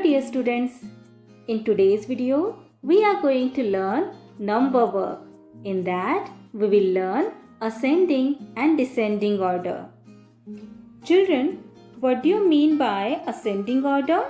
dear students, in today's video we are going to learn number work. In that we will learn ascending and descending order. Children, what do you mean by ascending order?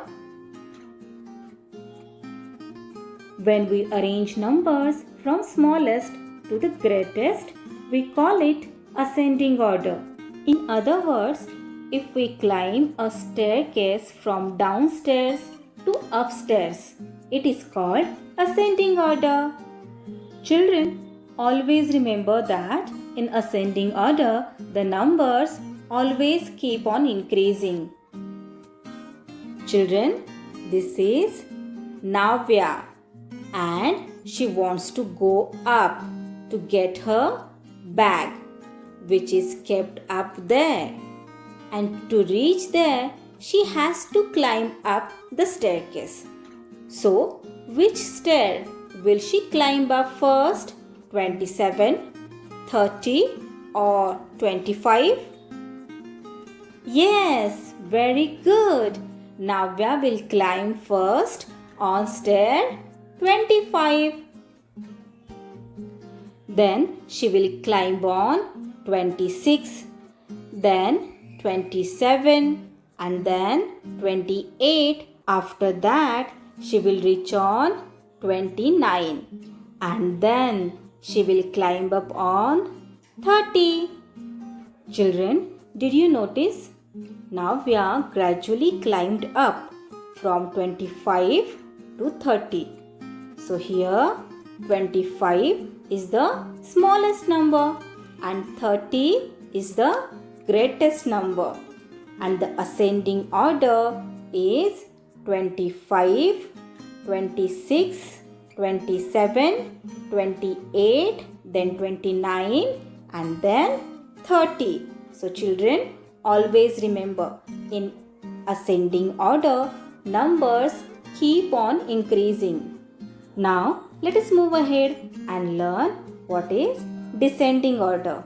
When we arrange numbers from smallest to the greatest, we call it ascending order. In other words, if we climb a staircase from downstairs to upstairs, it is called ascending order. Children, always remember that in ascending order, the numbers always keep on increasing. Children, this is Navya and she wants to go up to get her bag, which is kept up there. And to reach there, she has to climb up the staircase. So, which stair will she climb up first? 27, 30 or 25? Yes, very good. Navya will climb first on stair 25. Then she will climb on 26. Then 27 and then 28. After that, she will reach on 29 and then she will climb up on 30. Children, did you notice? Navya gradually climbed up from 25 to 30. So here 25 is the smallest number and 30 is the greatest number, and the ascending order is 25, 26, 27, 28, then 29 and then 30. So children, always remember, in ascending order, numbers keep on increasing. Now let us move ahead and learn what is descending order.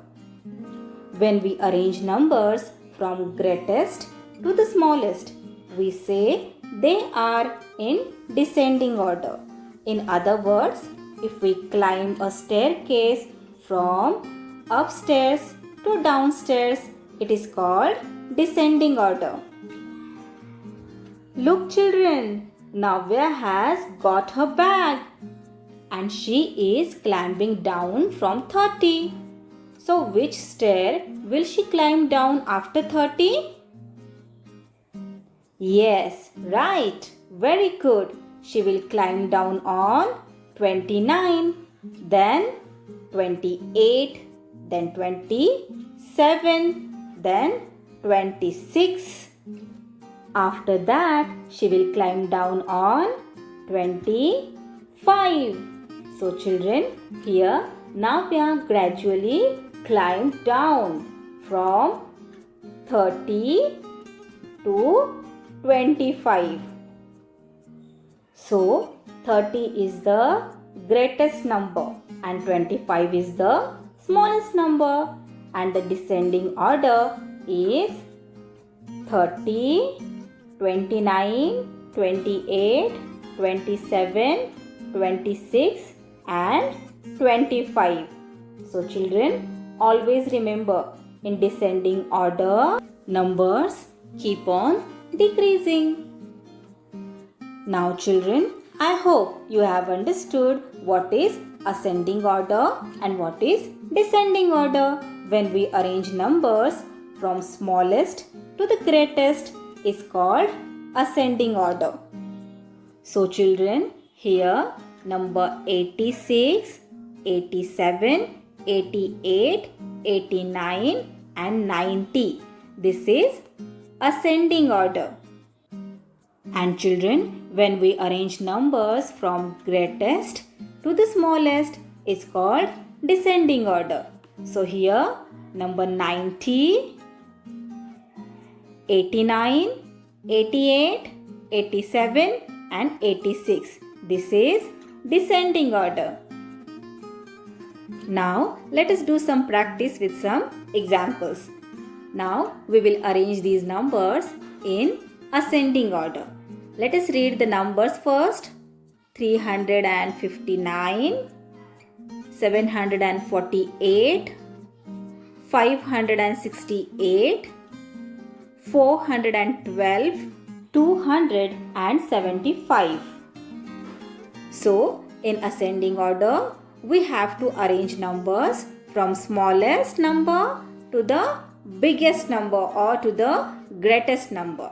When we arrange numbers from greatest to the smallest, we say they are in descending order. In other words, if we climb a staircase from upstairs to downstairs, it is called descending order. Look children, Navya has got her bag and she is climbing down from 30. So which stair will she climb down after 30? Yes, right. Very good. She will climb down on 29, then 28, then 27, then 26. After that, she will climb down on 25. So children, here Navya gradually climbed down from 30 to 25. So 30 is the greatest number and 25 is the smallest number, and the descending order is 30, 29, 28, 27, 26 and 25. So children, always remember, in descending order, numbers keep on decreasing. Now children, I hope you have understood what is ascending order and what is descending order. When we arrange numbers from smallest to the greatest is called ascending order. So children, here number 86, 87, 88, 89 and 90. This is ascending order. And children, when we arrange numbers from greatest to the smallest is called descending order. So here number 90, 89, 88, 87 and 86. This is descending order. Now let us do some practice with some examples. Now we will arrange these numbers in ascending order. Let us read the numbers first. 359, 748, 568, 412, 275. So, in ascending order, we have to arrange numbers from smallest number to the biggest number or to the greatest number.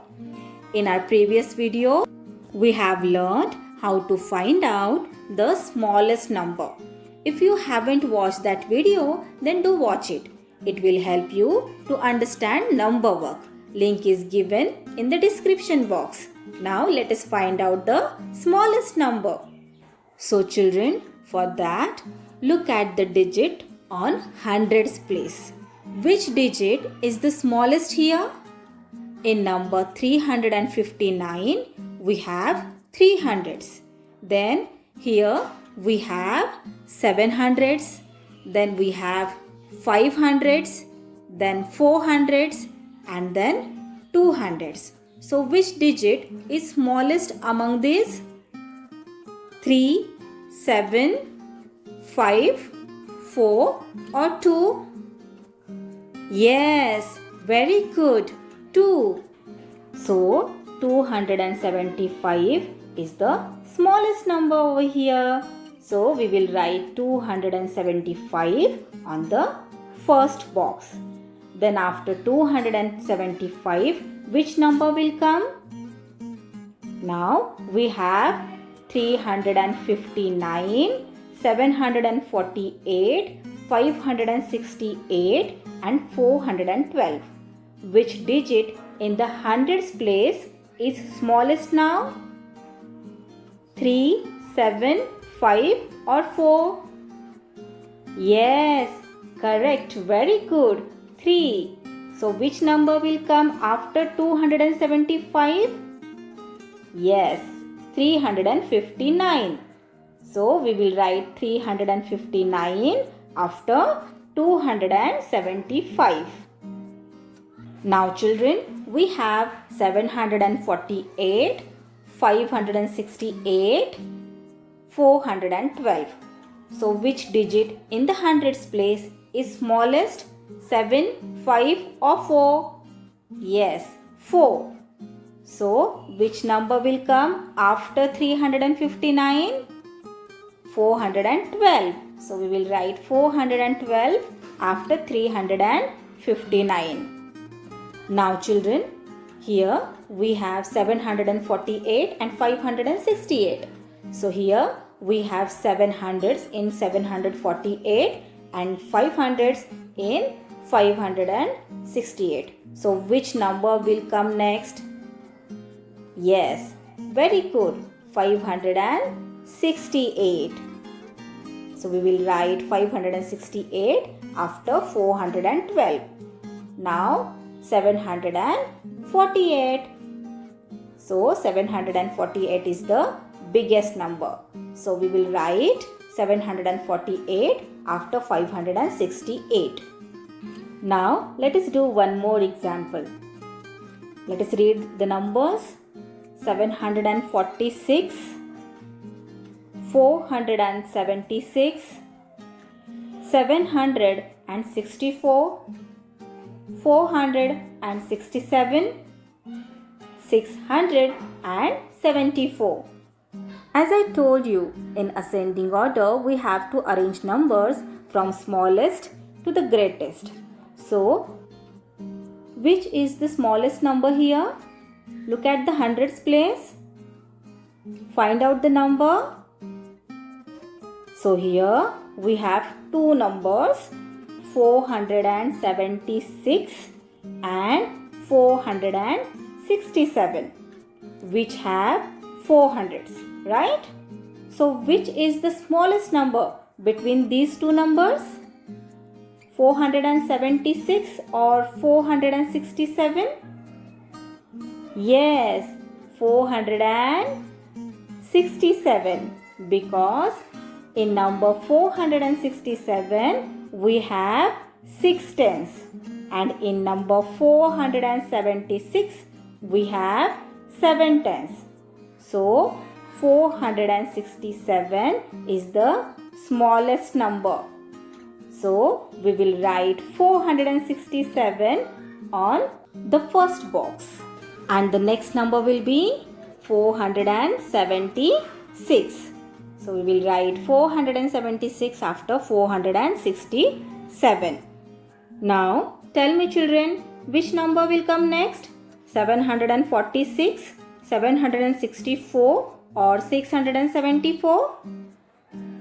In our previous video, we have learned how to find out the smallest number. If you haven't watched that video, then do watch it. It will help you to understand number work. Link is given in the description box. Now let us find out the smallest number. So children, for that, look at the digit on hundreds place. Which digit is the smallest here? In number 359, we have 3 hundreds. Then here we have 7 hundreds. Then we have 5 hundreds. Then 4 hundreds. And then 2 hundreds. So which digit is smallest among these? 3, 7, 5, 4 or 2? Yes, very good. 2. So 275 is the smallest number over here. So we will write 275 on the first box. Then after 275, which number will come? Now we have 359, 748, 568 and 412. Which digit in the hundreds place is smallest now? 3, 7, 5 or 4? Yes, correct. Very good. 3. So which number will come after 275? Yes, 359. So we will write 359 after 275. Now children, we have 748, 568, 412. So which digit in the hundreds place is smallest? 7, 5 or 4? Yes, 4. So which number will come after 359? 412. So we will write 412 after 359. Now children, here we have 748 and 568. So here we have 700s in 748 and 500s in 568. So which number will come next? Yes, very good. 568. So we will write 568 after 412. Now 748. So 748 is the biggest number. So we will write 748 after 568. Now let us do one more example. Let us read the numbers. 746, 476, 764, 467, 674. As I told you, in ascending order, we have to arrange numbers from smallest to the greatest. So, which is the smallest number here? Look at the hundreds place. Find out the number. So here we have two numbers, 476 and 467, which have 400s, right? So which is the smallest number between these two numbers? 476 or 467? Yes, 467, because in number 467 we have 6 tens, and in number 476 we have 7 tens. So 467 is the smallest number. So we will write 467 on the first box. And the next number will be 476. So we will write 476 after 467. Now tell me children, which number will come next? 746, 764 or 674?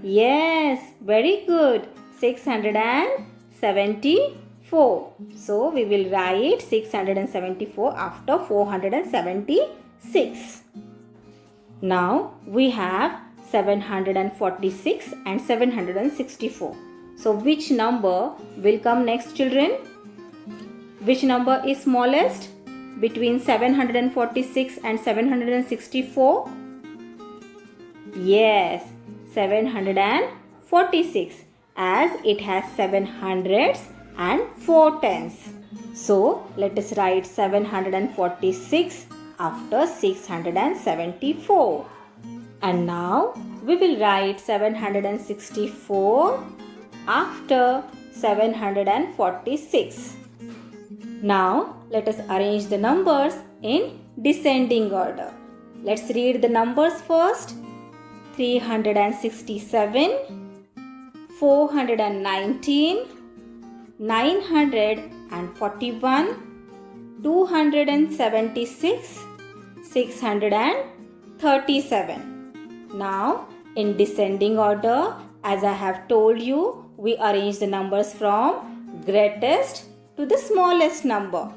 Yes, very good. 674. So we will write 674 after 476. Now we have 746 and 764. So which number will come next children? Which number is smallest between 746 and 764? Yes, 746, as it has 7 hundreds and 4 tens. So let us write 746 after 674. And now we will write 764 after 746. Now let us arrange the numbers in descending order. Let's read the numbers first. 367, 419, 941, 276, 637. Now in descending order, as I have told you, we arrange the numbers from greatest to the smallest number.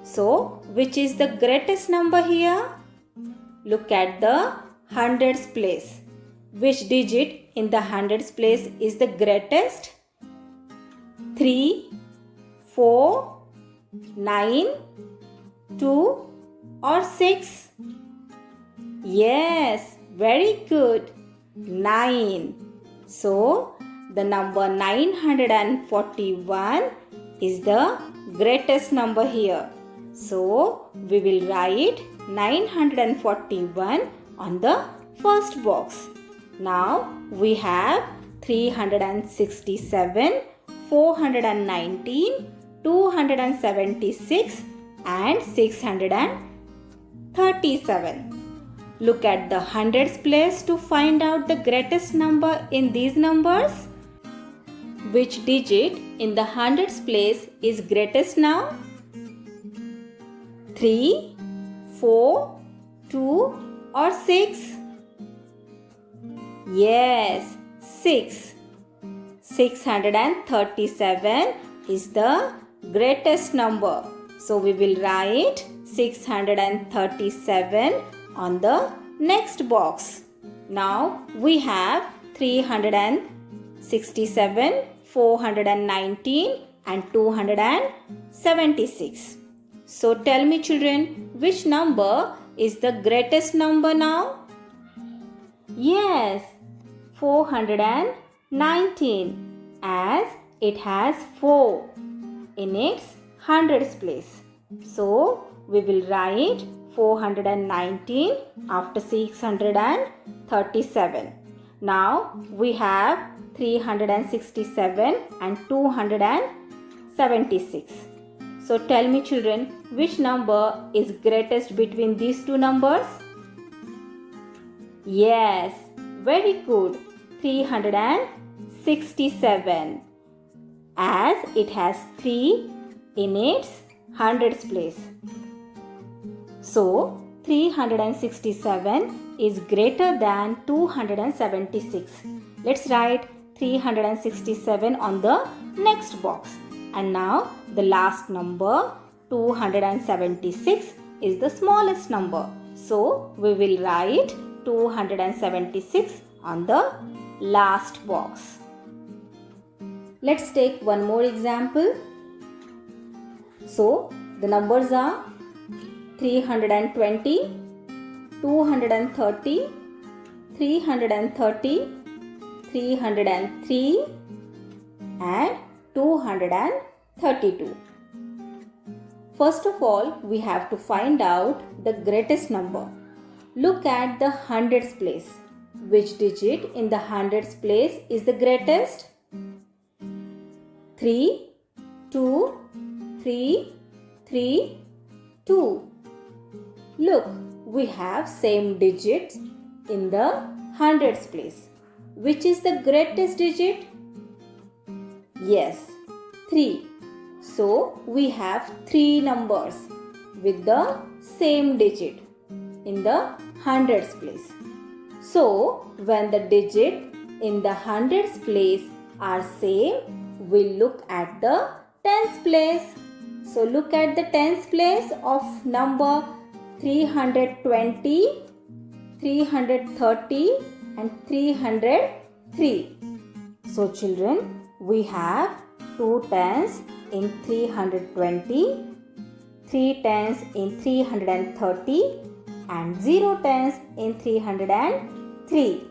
So which is the greatest number here? Look at the hundreds place. Which digit in the hundreds place is the greatest? 3, 4, 9, 2 or 6? Yes, very good. 9. So the number 941 is the greatest number here. So we will write 941 on the first box. Now we have 367, 419, 276 and 637. Look at the hundreds place to find out the greatest number in these numbers. Which digit in the hundreds place is greatest now? 3, 4, 2 or 6? Yes, 6. 637 is the greatest number. So we will write 637 on the next box. Now we have 367, 419 and 276. So tell me children, which number is the greatest number now? Yes, 419, as it has 4 in its hundreds place. So we will write 419 after 637. Now we have 367 and 276. So tell me children, which number is greatest between these two numbers? Yes, very good. 367, as it has 3 in its hundreds place. So 367 is greater than 276. Let's write 367 on the next box. And now the last number 276 is the smallest number. So we will write 276 on the last box. Let's take one more example. So the numbers are 320, 230, 330, 303 and 232. First of all, we have to find out the greatest number. look at the hundreds place. Which digit in the hundreds place is the greatest? 3, 2, 3, 3, 2. Look, we have same digits in the hundreds place. Which is the greatest digit? Yes, 3. So, we have 3 numbers with the same digit in the hundreds place. So, when the digit in the hundreds place are same, we'll look at the tens place. So, look at the tens place of number 320, 330 and 303. So, children, we have 2 tens in 320, 3 tens in 330 and 0 tens in 303.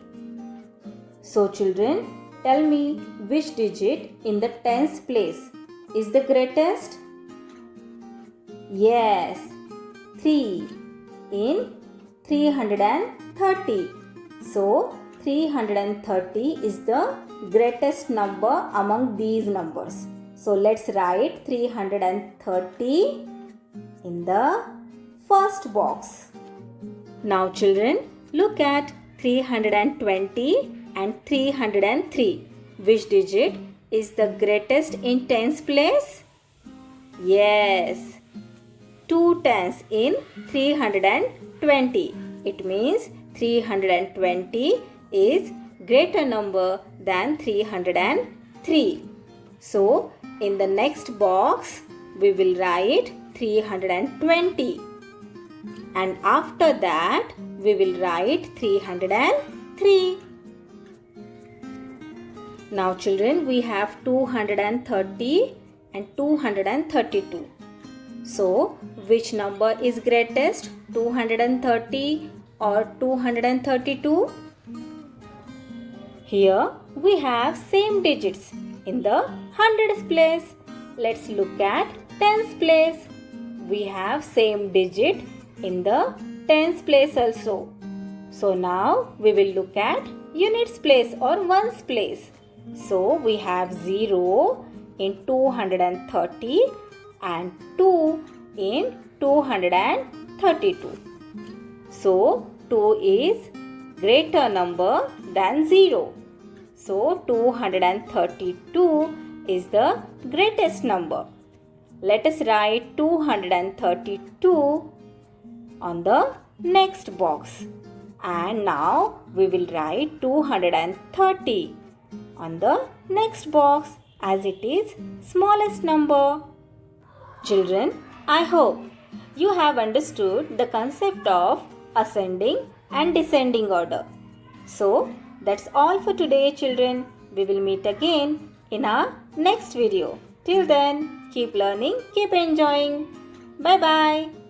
So children, tell me which digit in the tens place is the greatest? Yes, 3 in 330. So 330 is the greatest number among these numbers. So let's write 330 in the first box. Now children, look at 320 and 303. Which digit is the greatest in tens place? Yes, 2 tens in 320. It means 320 is greater number than 303. So, in the next box, we will write 320. And after that, we will write 303. Now children, we have 230 and 232. So, which number is greatest? 230 or 232? Here we have same digits in the hundreds place. Let's look at tens place. We have same digit in the tens place also. So now we will look at units place or ones place. So we have 0 in 230 and 2 in 232. So 2 is greater number than 0. So 232 is the greatest number. Let us write 232 on the next box. And now we will write 230 on the next box as it is smallest number. Children, I hope you have understood the concept of ascending and descending order. So, that's all for today, children. We will meet again in our next video. Till then, keep learning, keep enjoying. Bye-bye.